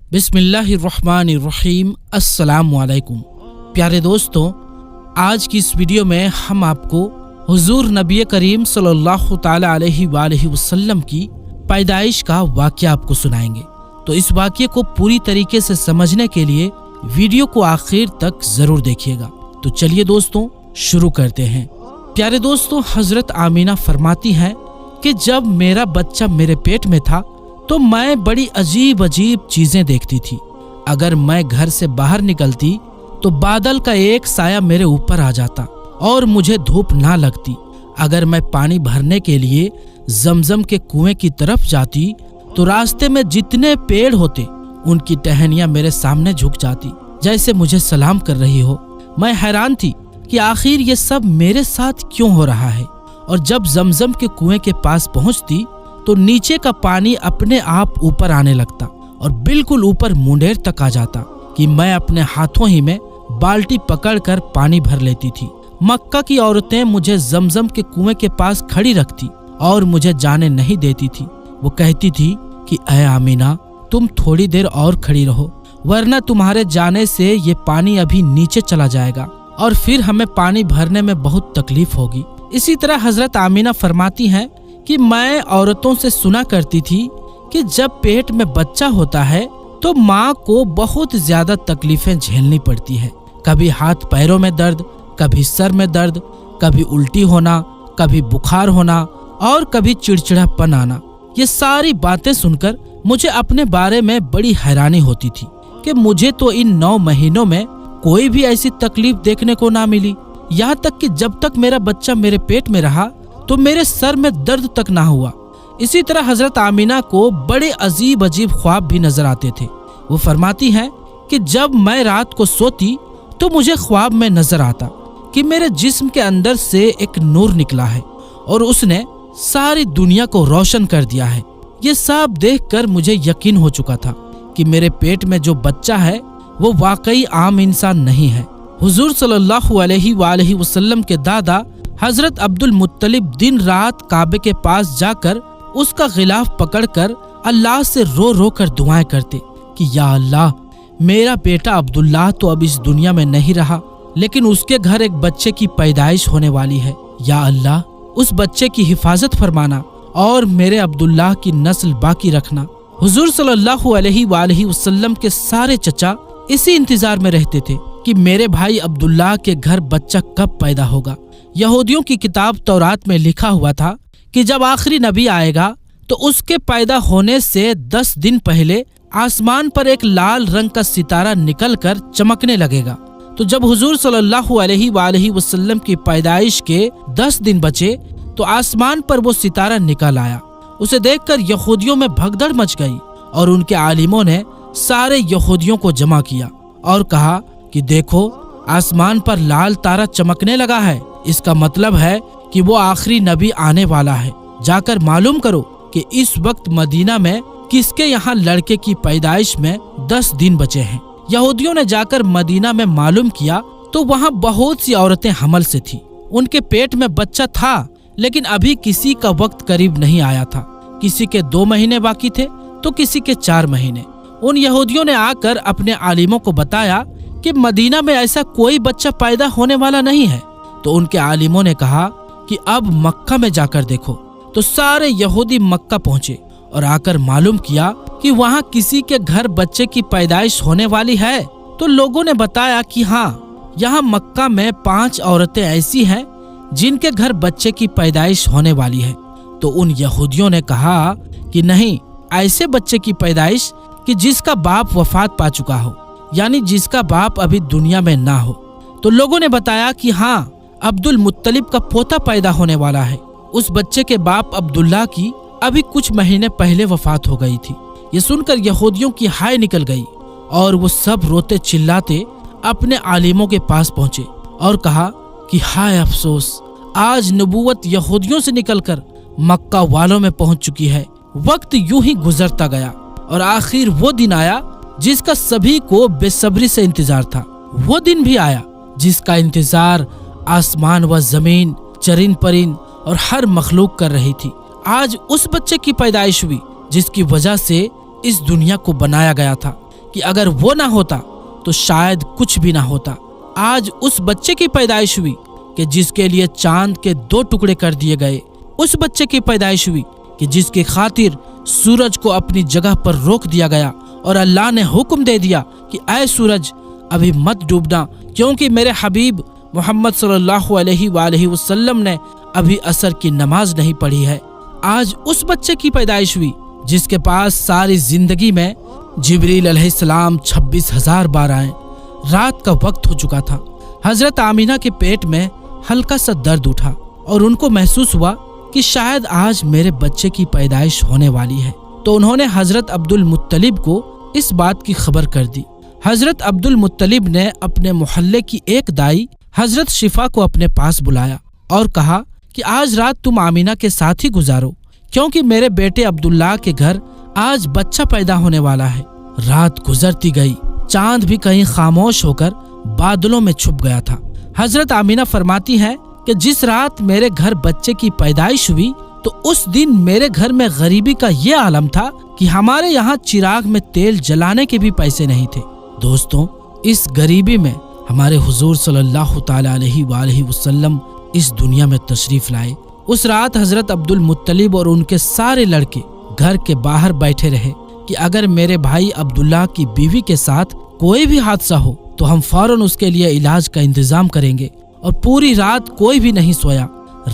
बिस्मिल्लाहिर्रहमानिर्रहीम। अस्सलामु अलैकुम। प्यारे दोस्तों, आज की इस वीडियो में हम आपको हुजूर नबी करीम सल्लल्लाहु ताला अलैहि वसल्लम की पैदाइश का वाक़या आपको सुनाएंगे। तो इस वाक़ये को पूरी तरीके से समझने के लिए वीडियो को आखिर तक जरूर देखिएगा। तो चलिए दोस्तों शुरू करते हैं। प्यारे दोस्तों, हजरत आमीना फरमाती हैं कि जब मेरा बच्चा मेरे पेट में था तो मैं बड़ी अजीब अजीब चीजें देखती थी। अगर मैं घर से बाहर निकलती तो बादल का एक साया मेरे ऊपर आ जाता और मुझे धूप ना लगती। अगर मैं पानी भरने के लिए जमजम के कुएं की तरफ जाती तो रास्ते में जितने पेड़ होते उनकी टहनियां मेरे सामने झुक जाती, जैसे मुझे सलाम कर रही हो। मैं हैरान थी कि आखिर ये सब मेरे साथ क्यों हो रहा है। और जब जमजम के कुएं के पास पहुंचती तो नीचे का पानी अपने आप ऊपर आने लगता और बिल्कुल ऊपर मुंडेर तक आ जाता कि मैं अपने हाथों ही में बाल्टी पकड़कर पानी भर लेती थी। मक्का की औरतें मुझे जमजम के कुएं के पास खड़ी रखती और मुझे जाने नहीं देती थी। वो कहती थी कि ऐ आमीना, तुम थोड़ी देर और खड़ी रहो, वरना तुम्हारे जाने से ये पानी अभी नीचे चला जाएगा और फिर हमें पानी भरने में बहुत तकलीफ होगी। इसी तरह हजरत आमीना फरमाती हैं कि मैं औरतों से सुना करती थी कि जब पेट में बच्चा होता है तो माँ को बहुत ज्यादा तकलीफें झेलनी पड़ती है। कभी हाथ पैरों में दर्द, कभी सर में दर्द, कभी उल्टी होना, कभी बुखार होना और कभी चिड़चिड़ापन आना। ये सारी बातें सुनकर मुझे अपने बारे में बड़ी हैरानी होती थी कि मुझे तो इन 9 महीनों में कोई भी ऐसी तकलीफ देखने को ना मिली। यहाँ तक कि जब तक मेरा बच्चा मेरे पेट में रहा तो मेरे सर में दर्द तक ना हुआ। इसी तरह हजरत आमीना को बड़े अजीब अजीब ख्वाब भी नजर आते थे। वो फरमाती हैं कि जब मैं रात को सोती तो मुझे ख्वाब में नजर आता कि मेरे जिस्म के अंदर से एक नूर निकला है और उसने सारी दुनिया को रोशन कर दिया है। ये सब देखकर मुझे यकीन हो चुका था कि मेरे पेट में जो बच्चा है वो वाकई आम इंसान नहीं है। हुजूर सल्लल्लाहु अलैहि वसल्लम के दादा हजरत अब्दुल मुत्तलिब दिन रात काबे के पास जाकर उसका गिलाफ पकड़कर अल्लाह से रो रो कर दुआएं करते कि या अल्लाह, मेरा बेटा अब्दुल्लाह तो अब इस दुनिया में नहीं रहा, लेकिन उसके घर एक बच्चे की पैदाइश होने वाली है। या अल्लाह, उस बच्चे की हिफाजत फरमाना और मेरे अब्दुल्लाह की नस्ल बाकी रखना। हुजूर सल्लल्लाहु अलैहि वसल्लम के सारे चचा इसी इंतजार में रहते थे कि मेरे भाई अब्दुल्लाह के घर बच्चा कब पैदा होगा। यहूदियों की किताब तौरात में लिखा हुआ था कि जब आखिरी नबी आएगा तो उसके पैदा होने से 10 दिन पहले आसमान पर एक लाल रंग का सितारा निकलकर चमकने लगेगा। तो जब हुजूर सल्लल्लाहु अलैहि वसल्लम की पैदाइश के 10 दिन बचे तो आसमान पर वो सितारा निकल आया। उसे देखकर यहूदियों में भगदड़ मच गई और उनके आलिमों ने सारे यहूदियों को जमा किया और कहा कि देखो, आसमान पर लाल तारा चमकने लगा है। इसका मतलब है कि वो आखिरी नबी आने वाला है। जाकर मालूम करो कि इस वक्त मदीना में किसके यहाँ लड़के की पैदाइश में 10 दिन बचे हैं। यहूदियों ने जाकर मदीना में मालूम किया तो वहाँ बहुत सी औरतें हमल से थी। उनके पेट में बच्चा था, लेकिन अभी किसी का वक्त करीब नहीं आया था। किसी के 2 महीने बाकी थे तो किसी के 4 महीने। उन यहूदियों ने आकर अपने आलिमों को बताया कि मदीना में ऐसा कोई बच्चा पैदा होने वाला नहीं है। तो उनके आलिमों ने कहा कि अब मक्का में जाकर देखो। तो सारे यहूदी मक्का पहुंचे और आकर मालूम किया कि वहां किसी के घर बच्चे की पैदाइश होने वाली है। तो लोगों ने बताया कि हाँ, यहाँ मक्का में 5 औरतें ऐसी हैं जिनके घर बच्चे की पैदाइश होने वाली है। तो उन यहूदियों ने कहा कि नहीं, ऐसे बच्चे की पैदाइश कि जिसका बाप वफात पा चुका हो, यानी जिसका बाप अभी दुनिया में ना हो। तो लोगों ने बताया कि हाँ, अब्दुल मुत्तलिब का पोता पैदा होने वाला है। उस बच्चे के बाप अब्दुल्लाह की अभी कुछ महीने पहले वफात हो गई थी। ये सुनकर यहूदियों की हाय निकल गई और वो सब रोते चिल्लाते अपने आलिमों के पास पहुंचे और कहा कि हाय अफसोस, आज नबूवत यहूदियों से निकलकर मक्का वालों में पहुंच चुकी है। वक्त यूं ही गुजरता गया और आखिर वो दिन आया जिसका सभी को बेसब्री से इंतजार था। वो दिन भी आया जिसका इंतजार आसमान व जमीन, चरिन परिन और हर मखलूक कर रही थी। आज उस बच्चे की पैदाइश हुई जिसकी वजह से इस दुनिया को बनाया गया था। کہ اگر وہ نہ ہوتا تو شاید کچھ بھی نہ ہوتا۔ آج اس بچے کی پیدائش ہوئی کہ جس کے لیے چاند کے 2 ٹکڑے کر دیے گئے، اس بچے کی پیدائش ہوئی کہ جس کی خاطر سورج کو اپنی جگہ پر روک دیا گیا اور اللہ نے حکم دے دیا کہ اے سورج ابھی مت ڈوبنا، کیونکہ میرے حبیب محمد صلی اللہ علیہ وآلہ وسلم نے ابھی عصر کی نماز نہیں پڑھی ہے۔ آج اس بچے کی پیدائش ہوئی جس کے پاس ساری زندگی میں جبریل علیہ السلام 26,000 بار آئے۔ رات کا وقت ہو چکا تھا۔ حضرت آمینہ کے پیٹ میں ہلکا سا درد اٹھا اور ان کو محسوس ہوا کہ شاید آج میرے بچے کی پیدائش ہونے والی ہے، تو انہوں نے حضرت عبد المطلب کو اس بات کی خبر کر دی۔ حضرت عبد المطلب نے اپنے محلے کی ایک دائی حضرت شفا کو اپنے پاس بلایا اور کہا کہ آج رات تم آمینہ کے ساتھ ہی گزارو، کیونکہ میرے بیٹے عبداللہ کے گھر آج بچہ پیدا ہونے والا ہے۔ رات گزرتی گئی، چاند بھی کہیں خاموش ہو کر بادلوں میں چھپ گیا تھا۔ حضرت آمینہ فرماتی ہیں کہ جس رات میرے گھر بچے کی پیدائش ہوئی تو اس دن میرے گھر میں غریبی کا یہ عالم تھا کہ ہمارے یہاں چراغ میں تیل جلانے کے بھی پیسے نہیں تھے۔ دوستوں، اس غریبی میں ہمارے حضور صلی اللہ تعالی علیہ وآلہ وسلم اس دنیا میں تشریف لائے۔ اس رات حضرت عبد المطلب اور ان کے سارے لڑکے گھر کے باہر بیٹھے رہے کہ اگر میرے بھائی عبداللہ کی بیوی کے ساتھ کوئی بھی حادثہ ہو تو ہم فوراً اس کے لیے علاج کا انتظام کریں گے۔ اور پوری رات کوئی بھی نہیں سویا۔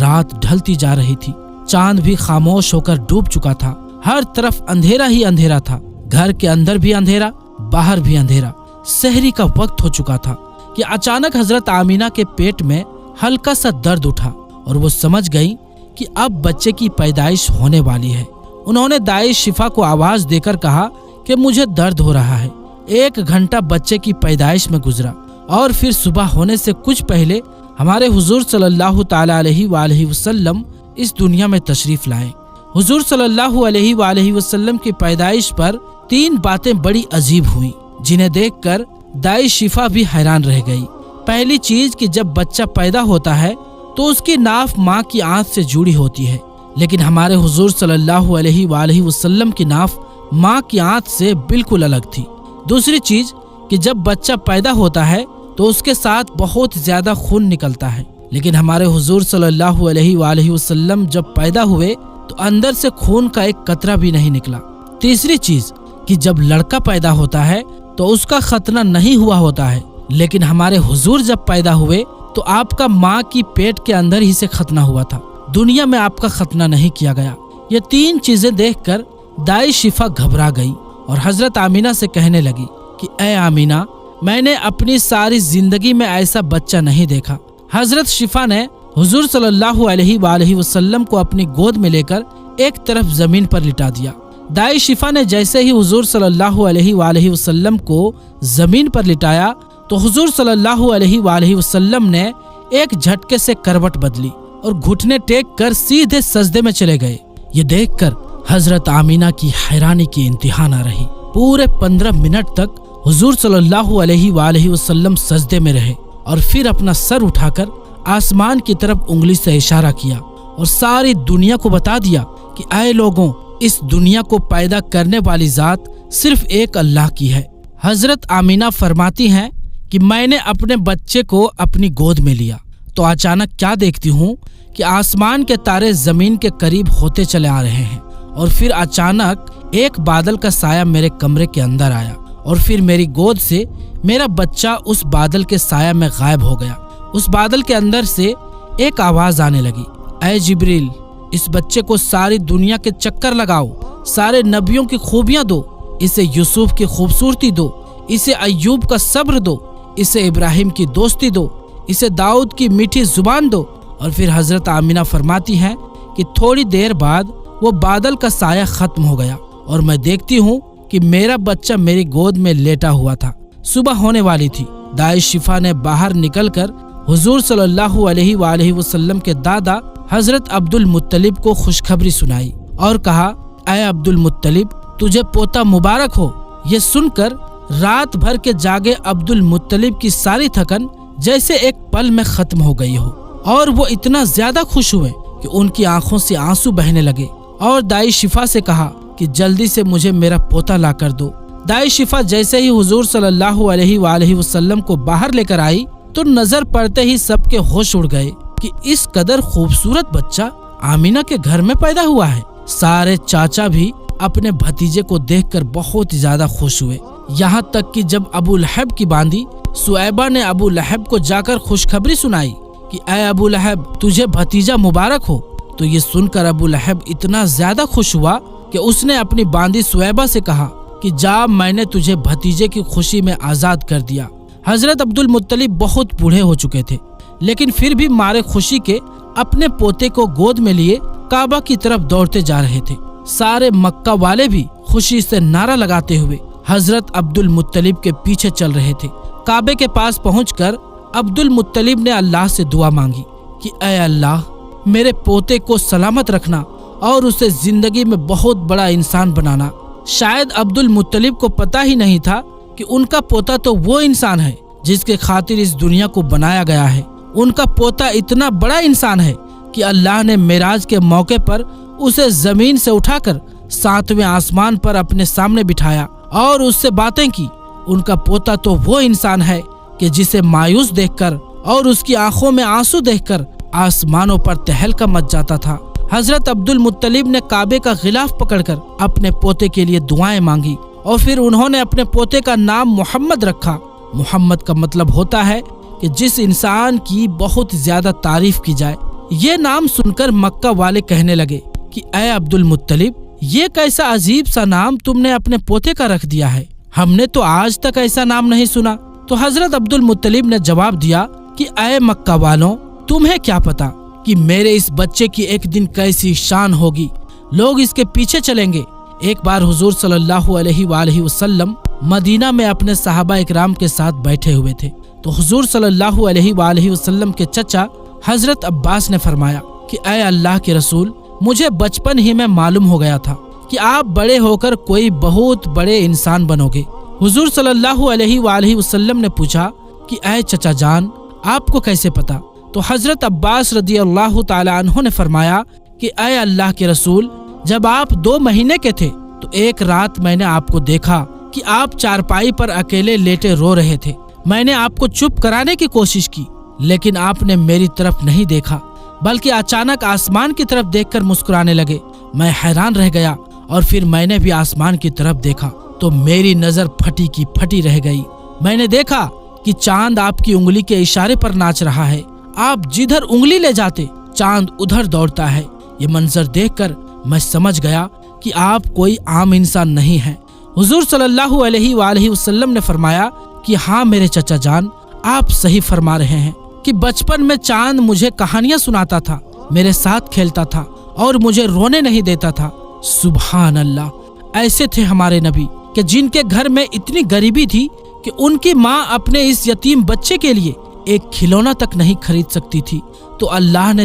رات ڈھلتی جا رہی تھی، چاند بھی خاموش ہو کر ڈوب چکا تھا، ہر طرف اندھیرا ہی اندھیرا تھا، گھر کے اندر بھی اندھیرا، باہر بھی اندھیرا۔ سحری کا وقت ہو چکا تھا کہ اچانک حضرت آمینہ کے پیٹ میں ہلکا سا درد اٹھا اور وہ سمجھ گئی کہ اب بچے کی پیدائش ہونے والی ہے۔ انہوں نے دائی شفا کو آواز دے کر کہا کہ مجھے درد ہو رہا ہے۔ 1 گھنٹہ بچے کی پیدائش میں گزرا اور پھر صبح ہونے سے کچھ پہلے ہمارے حضور صلی اللہ تعالی علیہ وآلہ وسلم اس دنیا میں تشریف لائے۔ حضور صلی اللہ علیہ وآلہ وسلم کی پیدائش پر 3 باتیں بڑی عجیب ہوئیں جنہیں دیکھ کر دائی شفا بھی حیران رہ گئی۔ پہلی چیز کہ جب بچہ پیدا ہوتا ہے تو اس کی ناف ماں کی آنت سے جڑی ہوتی ہے، لیکن ہمارے حضور صلی اللہ علیہ وآلہ وسلم کی ناف ماں کی آنت سے بالکل الگ تھی۔ دوسری چیز کہ جب بچہ پیدا ہوتا ہے تو اس کے ساتھ بہت زیادہ خون نکلتا ہے، لیکن ہمارے حضور صلی اللہ علیہ وآلہ وسلم جب پیدا ہوئے تو اندر سے خون کا ایک قطرہ بھی نہیں نکلا۔ تیسری چیز کہ جب لڑکا پیدا ہوتا ہے تو اس کا ختنہ نہیں ہوا ہوتا ہے، لیکن ہمارے حضور جب پیدا ہوئے تو آپ کا ماں کی پیٹ کے اندر ہی سے ختنہ ہوا تھا، دنیا میں آپ کا ختنہ نہیں کیا گیا۔ یہ 3 چیزیں دیکھ کر دائی شفا گھبرا گئی اور حضرت آمینہ سے کہنے لگی کہ اے آمینہ، میں نے اپنی ساری زندگی میں ایسا بچہ نہیں دیکھا۔ حضرت شفا نے حضور صلی اللہ علیہ وآلہ وسلم کو اپنی گود میں لے کر ایک طرف زمین پر لٹا دیا۔ دائی شفا نے جیسے ہی حضور صلی اللہ علیہ وآلہ وسلم کو زمین پر لٹایا تو حضور صلی اللہ علیہ وآلہ وسلم نے ایک جھٹکے سے کروٹ بدلی اور گھٹنے ٹیک کر سیدھے سجدے میں چلے گئے۔ یہ دیکھ کر حضرت آمینہ کی حیرانی کی انتہا نہ رہی۔ پورے 15 منٹ تک حضور صلی اللہ علیہ وآلہ وسلم سجدے میں رہے اور پھر اپنا سر اٹھا کر آسمان کی طرف انگلی سے اشارہ کیا اور ساری دنیا کو بتا دیا کہ اے لوگوں، اس دنیا کو پیدا کرنے والی ذات صرف ایک اللہ کی ہے۔ حضرت آمینہ فرماتی ہیں کہ میں نے اپنے بچے کو اپنی گود میں لیا تو اچانک کیا دیکھتی ہوں کہ آسمان کے تارے زمین کے قریب ہوتے چلے آ رہے ہیں، اور پھر اچانک ایک بادل کا سایہ میرے کمرے کے اندر آیا اور پھر میری گود سے میرا بچہ اس بادل کے سایہ میں غائب ہو گیا۔ اس بادل کے اندر سے ایک آواز آنے لگی، اے جبریل، اس بچے کو ساری دنیا کے چکر لگاؤ، سارے نبیوں کی خوبیاں دو، اسے یوسف کی خوبصورتی دو، اسے ایوب کا صبر دو، اسے ابراہیم کی دوستی دو، اسے داؤد کی میٹھی زبان دو۔ اور پھر حضرت آمینہ فرماتی ہیں کہ تھوڑی دیر بعد وہ بادل کا سایہ ختم ہو گیا اور میں دیکھتی ہوں کہ میرا بچہ میری گود میں لیٹا ہوا تھا۔ صبح ہونے والی تھی۔ دائی شفا نے باہر نکل کر حضور صلی اللہ علیہ وآلہ وسلم کے دادا حضرت عبد المطلب کو خوشخبری سنائی اور کہا، اے عبد المطلب، تجھے پوتا مبارک ہو۔ یہ سن کر رات بھر کے جاگے عبد المطلب کی ساری تھکن جیسے ایک پل میں ختم ہو گئی ہو، اور وہ اتنا زیادہ خوش ہوئے کہ ان کی آنکھوں سے آنسو بہنے لگے، اور دائی شفا سے کہا کہ جلدی سے مجھے میرا پوتا لا کر دو۔ दाई शिफा जैसे ही हुजूर सल्लल्लाहु अलैहि वसल्लम को बाहर लेकर आई तो नजर पड़ते ही सबके होश उड़ गए कि इस कदर खूबसूरत बच्चा आमीना के घर में पैदा हुआ है। सारे चाचा भी अपने भतीजे को देखकर बहुत ज्यादा खुश हुए। यहाँ तक कि जब अबू लहब की बांदी सुएबा ने अबू लहब को जाकर खुशखबरी सुनाई कि ऐ अबू लहब, तुझे भतीजा मुबारक हो, तो ये सुनकर अबू लहब इतना ज्यादा खुश हुआ कि उसने अपनी बांदी सुएबा से कहा कि जा, मैंने तुझे भतीजे की खुशी में आजाद कर दिया। हजरत अब्दुल मुत्तलिब बहुत बूढ़े हो चुके थे, लेकिन फिर भी मारे खुशी के अपने पोते को गोद में लिए काबा की तरफ दौड़ते जा रहे थे। सारे मक्का वाले भी खुशी से नारा लगाते हुए हजरत अब्दुल मुत्तलिब के पीछे चल रहे थे। काबे के पास पहुंचकर अब्दुल मुत्तलिब ने अल्लाह से दुआ मांगी कि ऐ अल्लाह, मेरे पोते को सलामत रखना और उसे जिंदगी में बहुत बड़ा इंसान बनाना। शायद अब्दुल मुत्तलिब को पता ही नहीं था कि उनका पोता तो वो इंसान है जिसके खातिर इस दुनिया को बनाया गया है। उनका पोता इतना बड़ा इंसान है कि अल्लाह ने मेराज के मौके पर उसे जमीन से उठाकर 7वें आसमान पर अपने सामने बिठाया और उससे बातें की। उनका पोता तो वो इंसान है कि जिसे मायूस देखकर और उसकी आंखों में आंसू देखकर आसमानों पर तहलका मच जाता था। हजरत अब्दुल मुत्तलिब ने काबे का गिलाफ पकड़कर अपने पोते के लिए दुआएं मांगी और फिर उन्होंने अपने पोते का नाम मोहम्मद रखा। मोहम्मद का मतलब होता है कि जिस इंसान की बहुत ज्यादा तारीफ की जाए। ये नाम सुनकर मक्का वाले कहने लगे कि ऐ अब्दुल मुत्तलिब, ये कैसा अजीब सा नाम तुमने अपने पोते का रख दिया है, हमने तो आज तक ऐसा नाम नहीं सुना। तो हजरत अब्दुल मुत्तलिब ने जवाब दिया कि ऐ मक्का वालों, तुम्हें क्या पता कि मेरे इस बच्चे की एक दिन कैसी शान होगी, लोग इसके पीछे चलेंगे। एक बार हुजूर सल्लल्लाहु अलैहि वसल्लम मदीना में अपने सहाबा इकराम के साथ बैठे हुए थे तो हुजूर सल्लल्लाहु अलैहि वसल्लम के चचा हजरत अब्बास ने फरमाया कि ऐ अल्लाह के रसूल, मुझे बचपन ही में मालूम हो गया था कि आप बड़े होकर कोई बहुत बड़े इंसान बनोगे। हुजूर सल्लल्लाहु अलैहि वसल्लम ने पूछा कि ऐ चचा जान, आपको कैसे पता? तो हजरत अब्बास रदियल्लाहु ताला अन्हु ने फरमाया कि ऐ अल्लाह के रसूल, जब आप 2 महीने के थे तो एक रात मैंने आपको देखा कि आप चारपाई पर अकेले लेटे रो रहे थे। मैंने आपको चुप कराने की कोशिश की, लेकिन आपने मेरी तरफ नहीं देखा, बल्कि अचानक आसमान की तरफ देखकर मुस्कुराने लगे। मैं हैरान रह गया और फिर मैंने भी आसमान की तरफ देखा तो मेरी नजर फटी की फटी रह गई। मैंने देखा कि चांद आपकी उंगली के इशारे पर नाच रहा है। आप जिधर उंगली ले जाते चांद उधर दौड़ता है। ये मंजर देखकर मैं समझ गया कि आप कोई आम इंसान नहीं हैं। हुजूर सल्लल्लाहु अलैहि वसल्लम ने फरमाया कि हाँ मेरे चचा जान, आप सही फरमा रहे हैं कि बचपन में चांद मुझे कहानियां सुनाता था, मेरे साथ खेलता था और मुझे रोने नहीं देता था। सुभान अल्लाह, ऐसे थे हमारे नबी कि जिनके घर में इतनी गरीबी थी कि उनकी माँ अपने इस यतीम बच्चे के लिए एक खिलौना तक नहीं खरीद सकती थी, तो अल्लाह ने